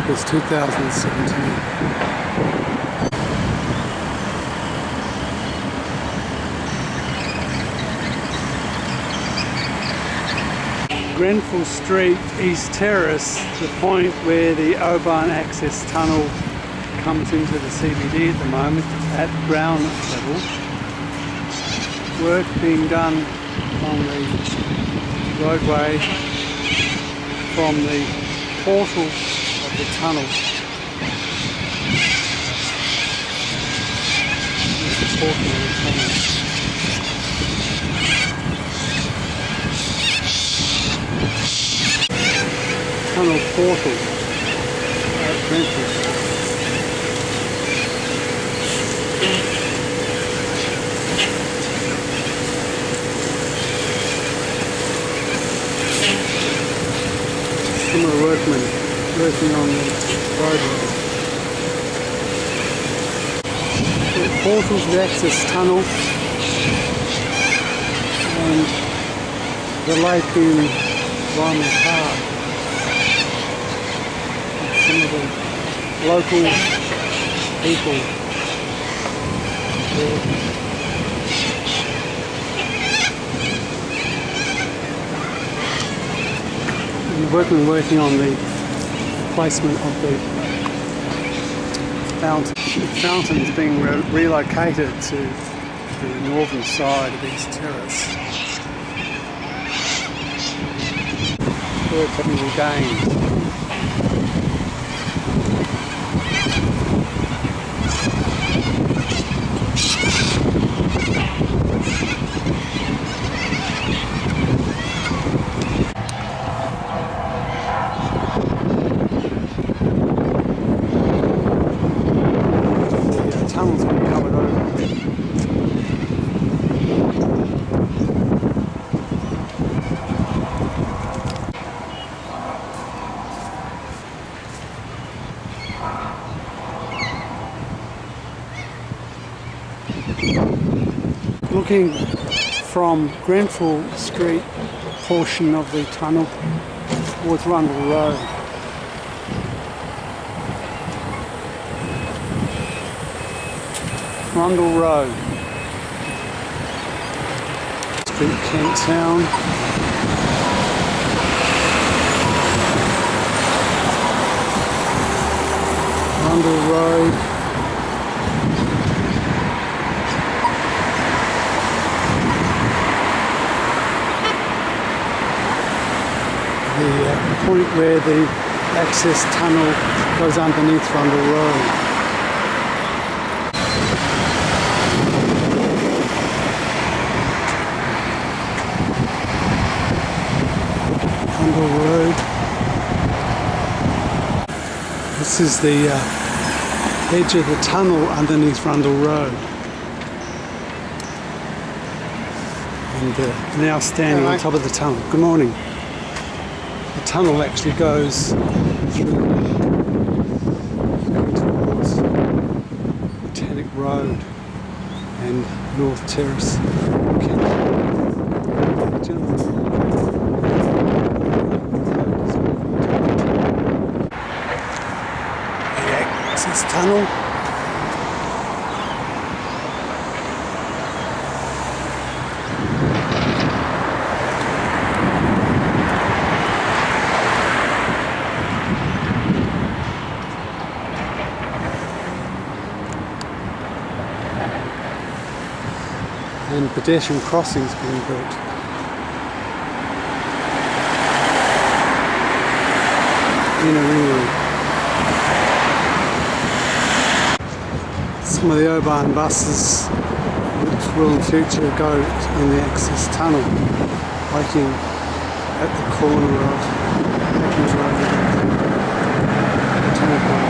August 2017. Grenfell Street, East Terrace, the point where the O-Bahn Access Tunnel comes into the CBD at the moment at ground level. Work being done on the roadway from the portal of the tunnel. Here's the portal of the tunnel. Tunnel portal at Grenfell. Some of the workmen working on the roadway. The portal to the access tunnel and the lake in Ryman Park. Some of the local people there. And the workmen working on the placement of the fountain. The fountain is being relocated to the northern side of East Terrace. Work having been gained. Tunnel's been covered over. Looking from Grenfell Street portion of the tunnel towards Rundle Road. Rundle Road, Street, Kent Town. Rundle Road. The point where the access tunnel goes underneath Rundle Road. Road. This is the edge of the tunnel underneath Rundle Road. And now standing on top of the tunnel. Good morning. The tunnel actually goes through towards Botanic Road and North Terrace. Access tunnel. And pedestrian crossings being built. In a ring road. Some of the O-Bahn buses which will in future go in the access tunnel, waiting at the corner of Hackney Road and Botanic Road.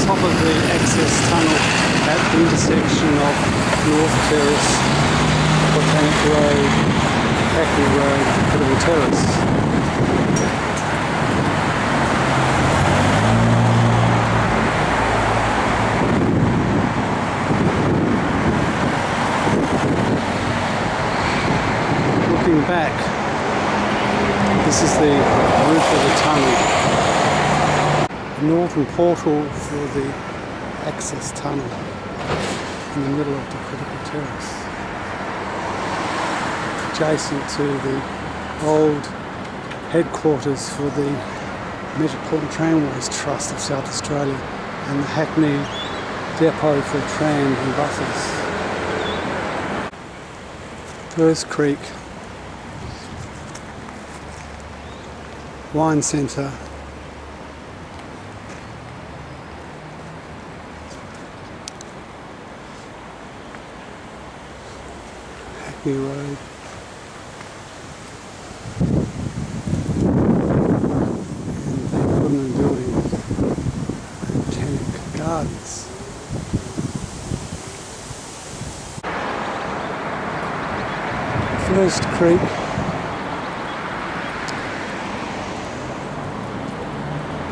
top of the access tunnel at the intersection of North Terrace, Botanic Road, Hackney Road, River Torrens. Looking back, this is the roof of the tunnel. The northern portal for the access tunnel in the middle of the critical terrace, adjacent to the old headquarters for the Metropolitan Tramways Trust of South Australia and the Hackney depot for trams and buses. First Creek Wine Centre, Hackney Road, and the Gilberton buildings, Botanic Gardens. First Creek,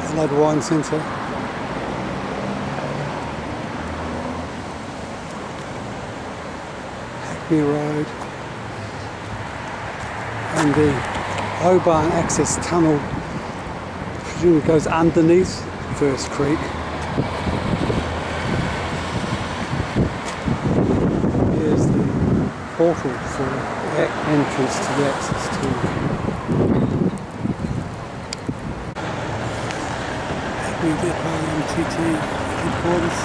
Adelaide Wine Centre, Hackney Road, and the O-Bahn Access Tunnel, presumably goes underneath First Creek. Here's the portal for the entrance to the access tunnel. Depot MTT headquarters.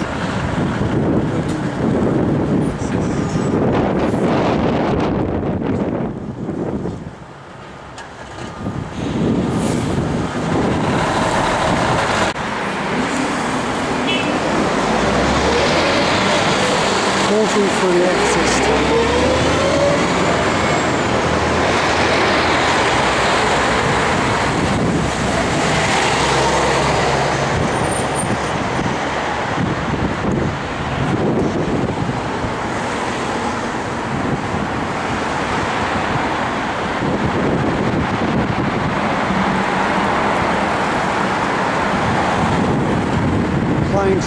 Portal for the access tunnel.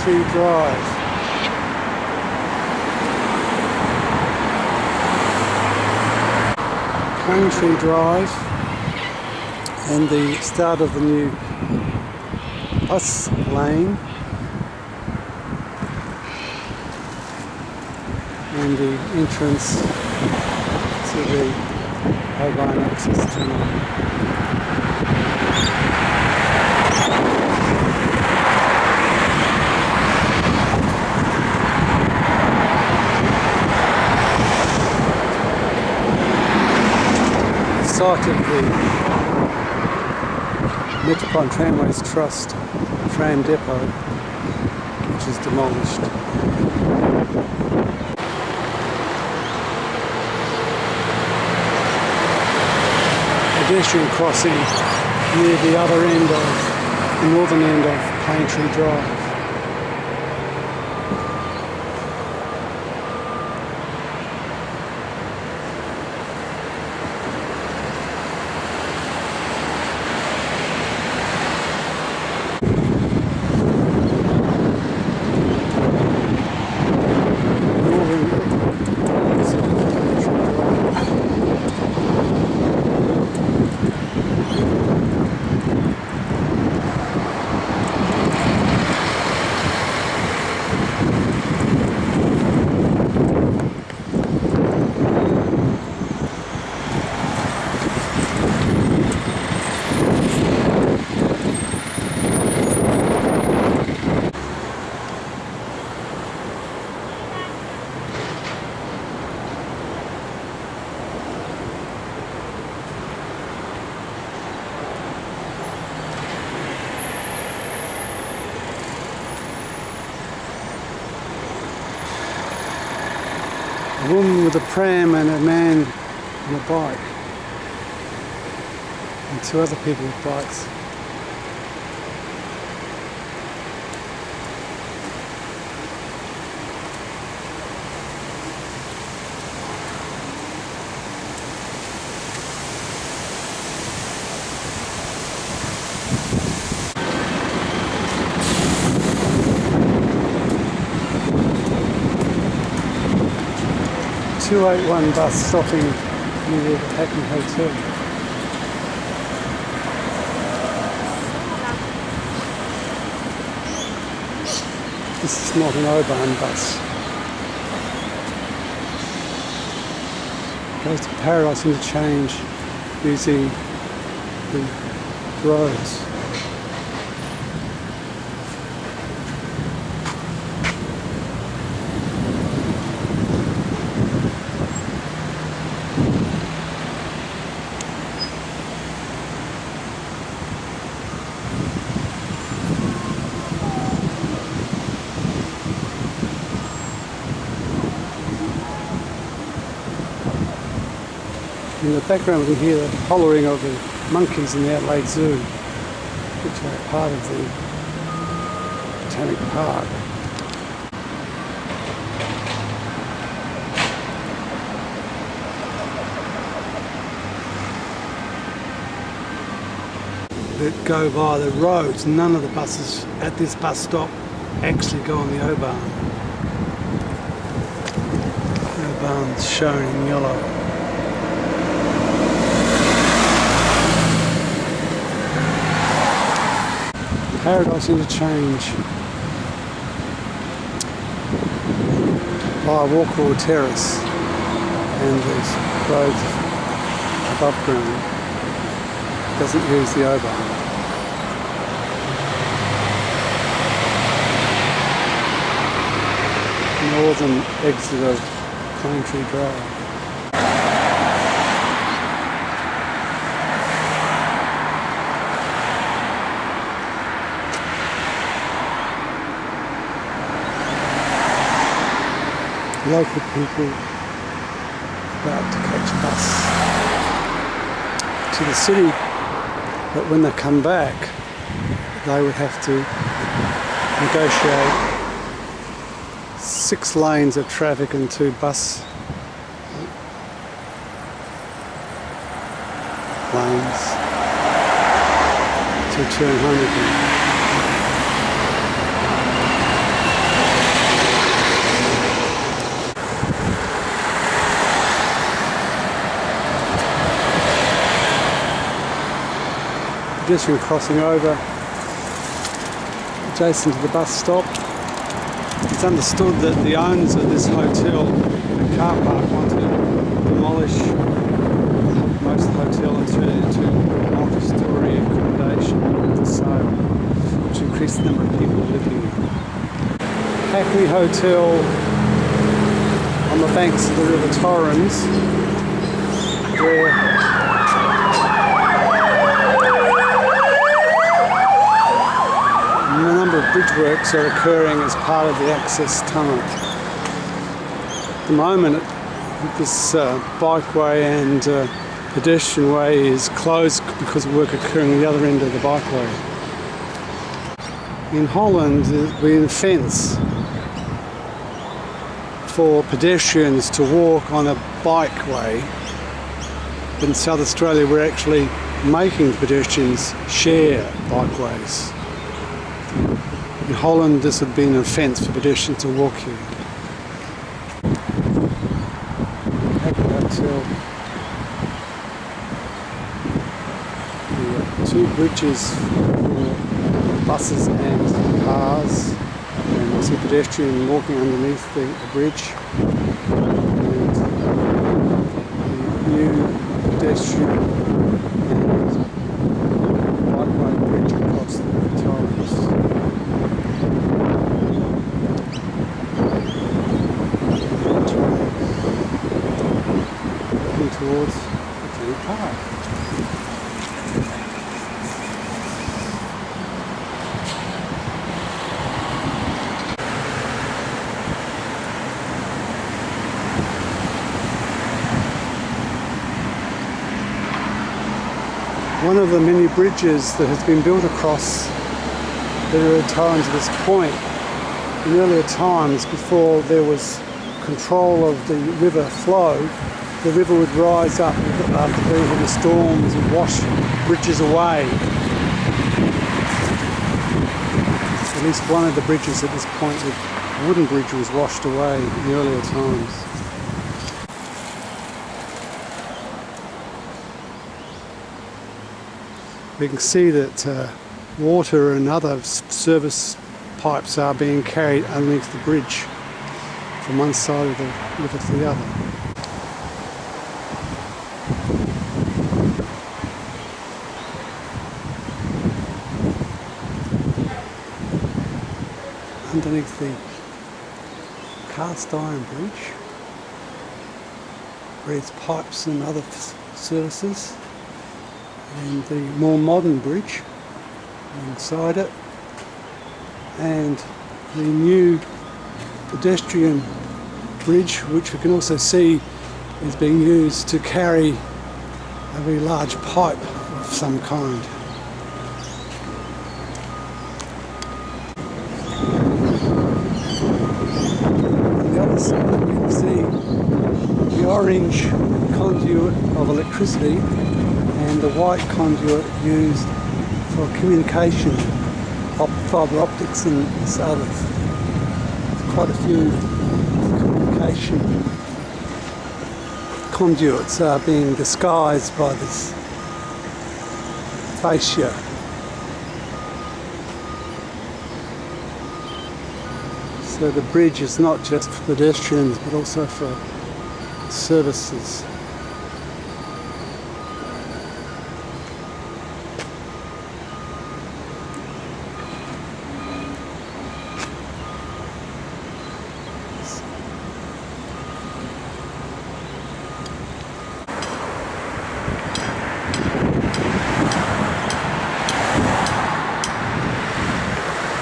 Tree Drive. Pine Tree Drive and the start of the new bus lane and the entrance to the O-Bahn Access Tunnel. Site of the Metropolitan Tramways Trust tram depot, which is demolished. Pedestrian crossing near the other end of the northern end of Pine Tree Drive. A woman with a pram and a man on a bike, and two other people with bikes. 281 bus stopping near the Hackney Hotel. This is not an O-Bahn bus. It goes to Paradise Interchange using the roads. In the background we can hear the hollering of the monkeys in the Adelaide Zoo, which are part of the Botanic Park. That go by the roads, none of the buses at this bus stop actually go on the O-Bahn. The O-Bahn's shown in yellow. Paradise Interchange via Walker Terrace and the road above ground doesn't use the O-Bahn. Northern exit of Plane Tree Drive. Local people about to catch a bus to the city, but when they come back they would have to negotiate 6 lanes of traffic and 2 bus lanes to turn home again. Pedestrian crossing over adjacent to the bus stop. It's understood that the owners of this hotel and car park want to demolish most of the hotel and turn it into multi-storey accommodation for sale, which increase the number of people living in. Hackney Hotel on the banks of the River Torrens, where a number of bridge works are occurring as part of the Access Tunnel. At the moment, this bikeway and pedestrian way is closed because of work occurring at the other end of the bikeway. In Holland, there's been a fence for pedestrians to walk on a bikeway. But in South Australia, we're actually making pedestrians share bikeways. In Holland, this had been a fence for pedestrians to walk here. Hackney Hotel. The 2 bridges for buses and cars, and I see pedestrians walking underneath the bridge. And the new pedestrian and bikeway bridge across the Torrens. Towards the park. One of the many bridges that has been built across the River Torrens at this point, in earlier times, before there was control of the river flow, the river would rise up after very heavy storms and wash bridges away. At least one of the bridges at this point, the wooden bridge, was washed away in earlier times. We can see that water and other service pipes are being carried underneath the bridge from one side of the river to the other. Underneath the cast iron bridge, where it's pipes and other services, and the more modern bridge inside it, and the new pedestrian bridge, which we can also see is being used to carry a very large pipe of some kind. On the other side we can see the orange conduit of electricity and the white conduit used for communication, fibre optics and others. Quite a few communication conduits are being disguised by this fascia. So the bridge is not just for pedestrians but also for services.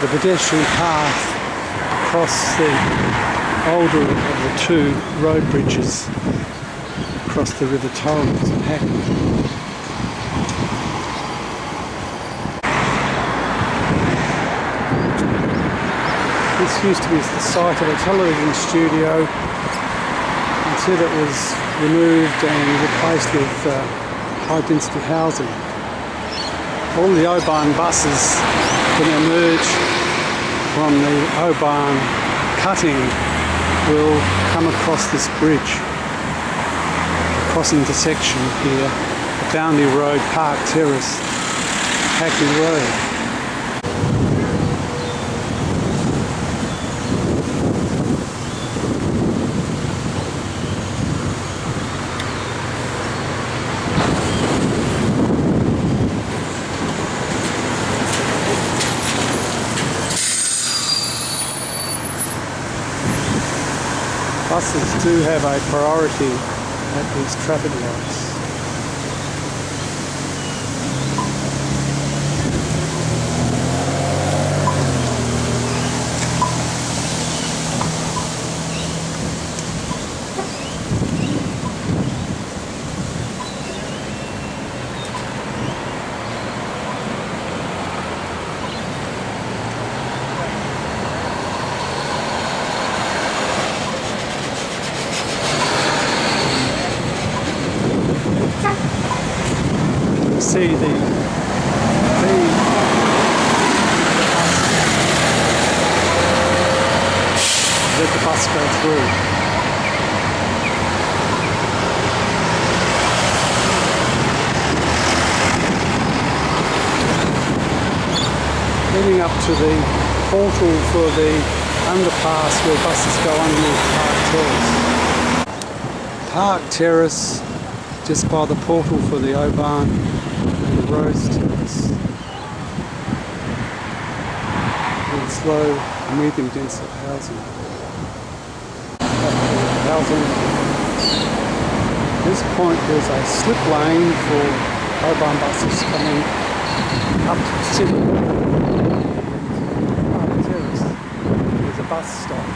The pedestrian path across the older of the two road bridges across the River Torrens in Hackney. This used to be the site of a television studio until it was removed and replaced with high density housing. All the O-Bahn buses that emerge from the O-Bahn cutting will come across this bridge, cross intersection here, the Bundeys Rd, Parkand Terrace, Hackney Road. Buses do have a priority at these traffic lights. See the let the bus go through. Heading up to the portal for the underpass where buses go underneath Park Terrace, just by the portal for the O-Bahn and the roads terrace. It's low and medium density housing. At this point there's a slip lane for O-Bahn buses coming up to the city. Park Terrace, there's a bus stop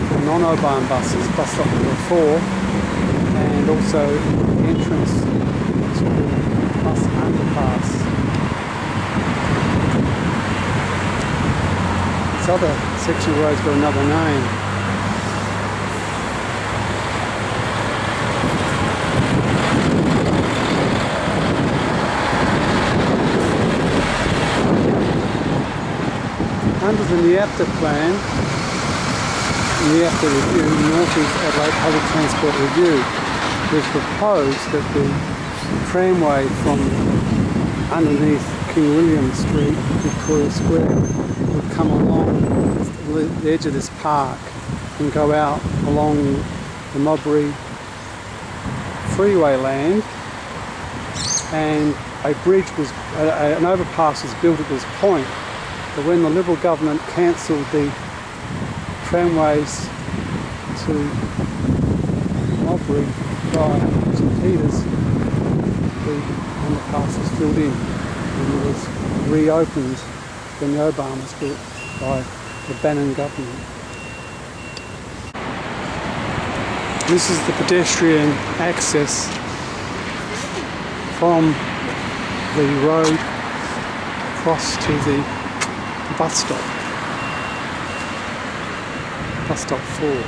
for non-O-Bahn buses, bus stop number 4, and also the entrance to the bus underpass. This other section of road's got another name. Under the NEAPTA plan, NEAPTA review, North East Adelaide Public Transport Review, it was proposed that the tramway from underneath King William Street, Victoria Square, would come along the edge of this park and go out along the Modbury freeway land, and a bridge was, an overpass was built at this point. But when the Liberal government cancelled the tramways to Modbury by St Peters, the underpass was filled in and it was reopened when the O-Bahn was built by the Bannon government. This is the pedestrian access from the road across to the bus stop. Bus stop 4.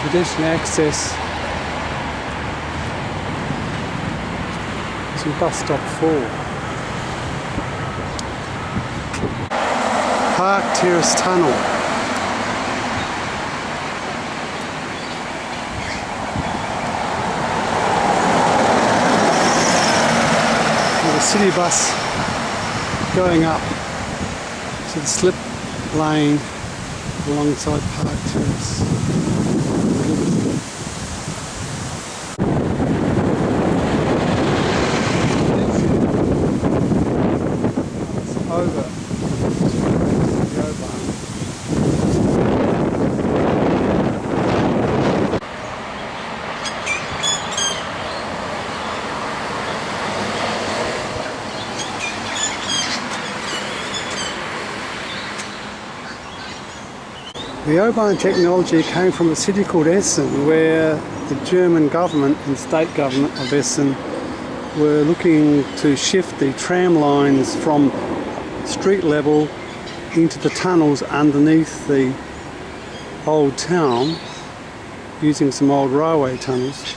Pedestrian access to bus stop 4. Parkand Tunnel. With a city bus going up to the slip lane alongside Park Terrace. Over the O-Bahn. The O-Bahn technology came from a city called Essen, where the German government and state government of Essen were looking to shift the tram lines from street level into the tunnels underneath the old town using some old railway tunnels,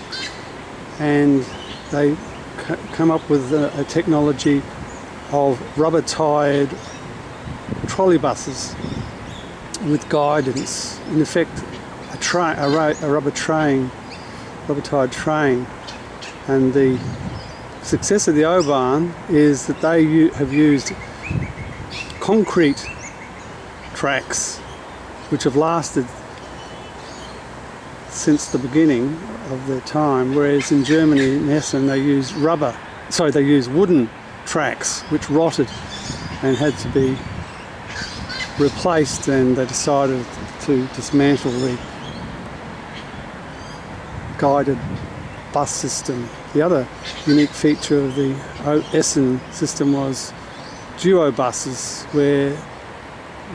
and they come up with a technology of rubber tired trolley buses with guidance, in effect a rubber tired train. And the success of the O-Bahn is that they have used concrete tracks which have lasted since the beginning of their time, whereas in Germany, in Essen, they use wooden tracks which rotted and had to be replaced, and they decided to dismantle the guided bus system. The other unique feature of the Essen system was duo buses, where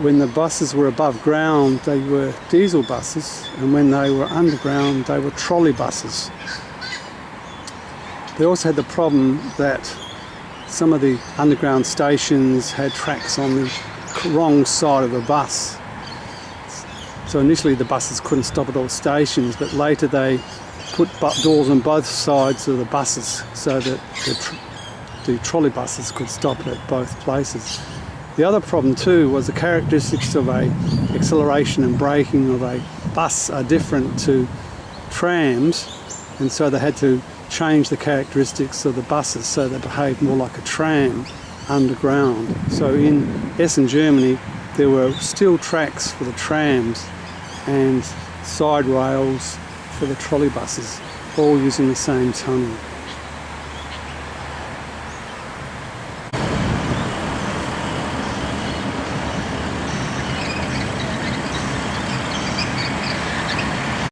when the buses were above ground they were diesel buses, and when they were underground they were trolley buses. They also had the problem that some of the underground stations had tracks on the wrong side of the bus. So initially the buses couldn't stop at all stations, but later they put doors on both sides of the buses so that the trolley buses could stop at both places. The other problem too was the characteristics of a acceleration and braking of a bus are different to trams, and so they had to change the characteristics of the buses so they behaved more like a tram underground. So in Essen, Germany, there were steel tracks for the trams and side rails for the trolley buses, all using the same tunnel.